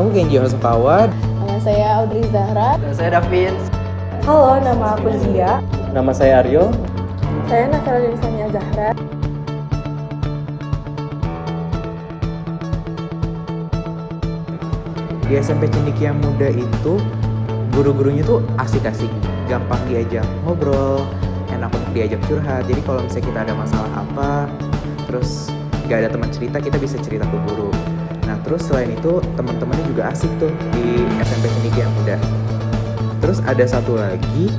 aku Kenji Hosokawa. Nama saya Audrey Zahra. Dan saya Davin. Halo, nama aku Zia. Nama saya Aryo. Saya Nafela Denisania Zahra. Di SMP Cendekia Muda itu guru-gurunya tuh asik-asik, gampang diajak ngobrol, enak untuk diajak curhat. Jadi kalau misalnya kita ada masalah apa, terus gak ada teman cerita, kita bisa cerita ke guru. Nah terus selain itu teman-temannya juga asik tuh di SMP Cendekia Muda. Terus ada satu lagi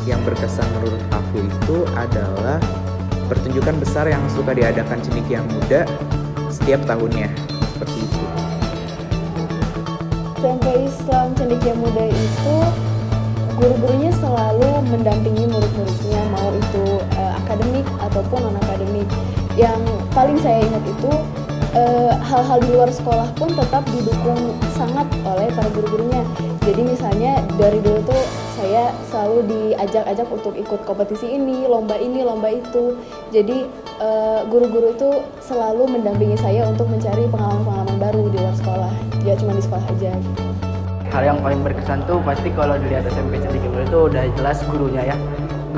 yang berkesan menurut aku itu adalah pertunjukan besar yang suka diadakan Cendekia Muda setiap tahunnya, seperti itu. SMP Islam Cendekia Muda itu guru-gurunya selalu mendampingi murid-muridnya, mau itu akademik ataupun non-akademik. Yang paling saya ingat itu hal-hal di luar sekolah pun tetap didukung sangat oleh para guru-gurunya. Jadi misalnya dari dulu tuh saya selalu diajak-ajak untuk ikut kompetisi ini, lomba itu. Jadi guru-guru itu selalu mendampingi saya untuk mencari pengalaman-pengalaman baru di luar sekolah. Ya cuma di sekolah aja gitu. Hal yang paling berkesan tuh pasti kalau dilihat SMP Cendekia Muda itu udah jelas gurunya ya.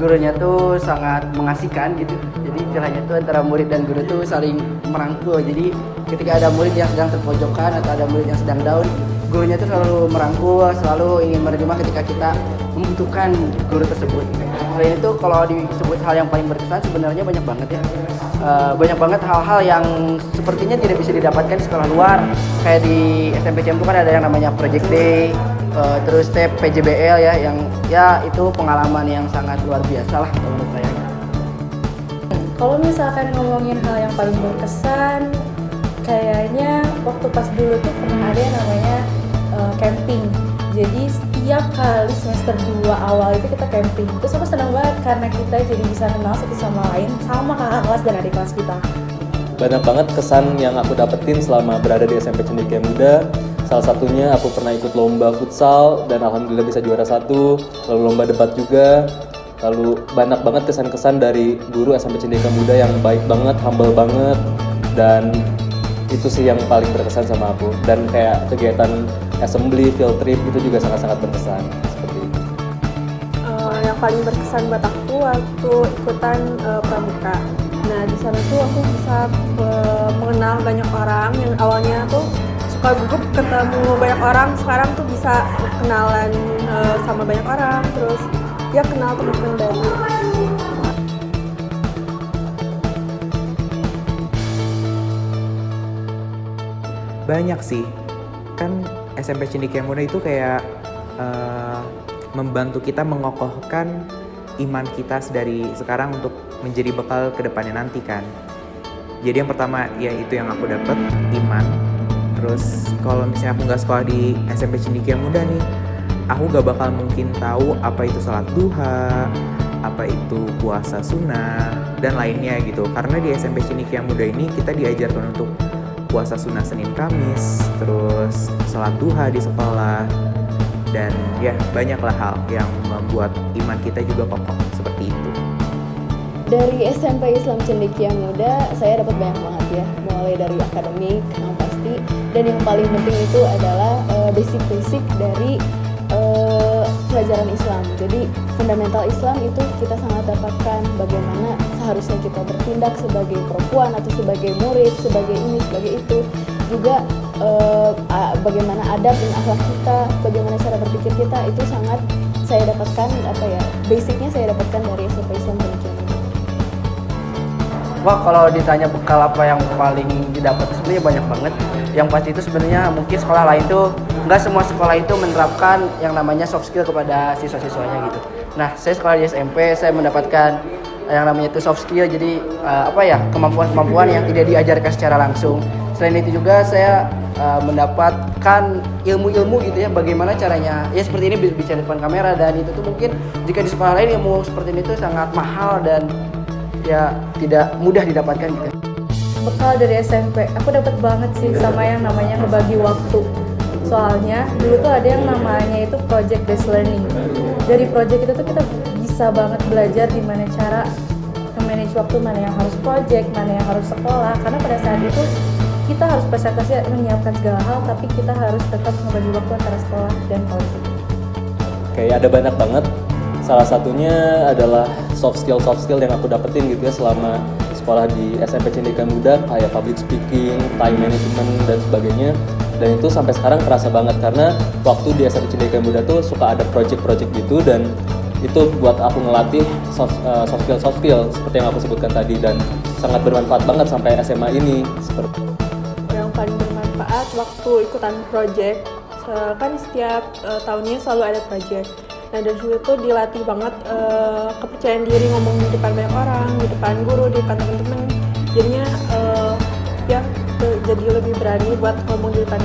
Gurunya tuh sangat mengasihkan gitu. Jadi istilahnya tuh antara murid dan guru tuh saling merangkul. Jadi ketika ada murid yang sedang terpojokan atau ada murid yang sedang down, gurunya tuh selalu merangkul, selalu ingin menerima ketika kita membutuhkan guru tersebut. Selain itu kalau disebut hal yang paling berkesan sebenarnya banyak banget ya. Banyak banget hal-hal yang sepertinya tidak bisa didapatkan di sekolah luar. Kayak di SMP CM itu kan ada yang namanya Project Day, terus PJBL ya, yang ya itu pengalaman yang sangat luar biasa lah menurut saya. Kalau misalkan ngomongin hal yang paling berkesan, kayaknya waktu pas dulu tuh pernah ada yang namanya camping. Jadi setiap kali semester 2 awal itu kita camping. Terus aku senang banget karena kita jadi bisa kenal satu sama lain sama kakak kelas dan adik kelas kita. Banyak banget kesan yang aku dapetin selama berada di SMP Cendekia Muda. Salah satunya aku pernah ikut lomba futsal dan alhamdulillah bisa juara 1. Lalu lomba debat juga. Lalu banyak banget kesan-kesan dari guru SMP Cendekia Muda yang baik banget, humble banget. Dan itu sih yang paling berkesan sama aku. Dan kayak kegiatan assembly, field trip itu juga sangat-sangat berkesan seperti itu. Yang paling berkesan buat aku waktu ikutan pramuka. Nah di sana tuh aku bisa mengenal banyak orang yang awalnya tuh suka gugup ketemu banyak orang, sekarang tuh bisa kenalan sama banyak orang, terus ya kenal teman-teman baru. Banyak sih, kan SMP Cendekia Muda itu kayak membantu kita mengokohkan iman kita dari sekarang untuk menjadi bekal ke depannya nanti kan. Jadi yang pertama ya itu yang aku dapat, iman. Terus kalau misalnya aku nggak sekolah di SMP Cendekia Muda nih, aku gak bakal mungkin tahu apa itu sholat duha, apa itu puasa sunnah, dan lainnya gitu. Karena di SMP Cendekia Muda ini kita diajarkan untuk puasa sunnah Senin Kamis, terus sholat duha di sekolah, dan ya banyaklah hal yang membuat iman kita juga kokoh seperti itu. Dari SMP Islam Cendekia Muda saya dapat banyak banget ya, mulai dari akademik yang pasti, dan yang paling penting itu adalah basic-basic dari pelajaran Islam. Jadi fundamental Islam itu kita sangat dapatkan bagaimana seharusnya kita bertindak sebagai perempuan atau sebagai murid, sebagai ini, sebagai itu. Juga bagaimana adab dan akhlak kita, bagaimana cara berpikir kita, itu sangat saya dapatkan basicnya saya dapatkan dari SMP Islam Cendekia Muda. Wah, kalau ditanya bekal apa yang paling didapat sebenarnya banyak banget. Yang pasti itu sebenarnya mungkin sekolah lain tuh nggak semua sekolah itu menerapkan yang namanya soft skill kepada siswa-siswanya gitu. Nah, saya sekolah di SMP, saya mendapatkan yang namanya itu soft skill. Jadi kemampuan-kemampuan yang tidak diajarkan secara langsung. Selain itu juga saya mendapatkan ilmu-ilmu gitu ya, bagaimana caranya ya seperti ini bicara depan kamera, dan itu tuh mungkin jika di sekolah lain ilmu seperti ini tuh sangat mahal dan ya tidak mudah didapatkan gitu. Bekal dari SMP, aku dapat banget sih sama yang namanya ngebagi waktu. Soalnya dulu tuh ada yang namanya itu project based learning. Dari project itu tuh kita bisa banget belajar gimana cara manage waktu, mana yang harus project, mana yang harus sekolah. Karena pada saat itu kita harus presentasi menyiapkan segala hal, tapi kita harus tetap membagi waktu antara sekolah dan college. Kayak ada banyak banget. Salah satunya adalah soft skill yang aku dapetin gitu ya selama sekolah di SMP Cendekia Muda, kayak public speaking, time management dan sebagainya. Dan itu sampai sekarang kerasa banget karena waktu di SMP Cendekia Muda tuh suka ada project-project gitu, dan itu buat aku ngelatih soft skill seperti yang aku sebutkan tadi, dan sangat bermanfaat banget sampai SMA ini. Seperti yang paling bermanfaat waktu ikutan project, kan setiap tahunnya selalu ada project. Nah dari situ tuh dilatih banget kepercayaan diri ngomong di depan banyak orang, di depan guru, di depan teman-teman. Jadinya ya jadi lebih berani buat ngomong di depan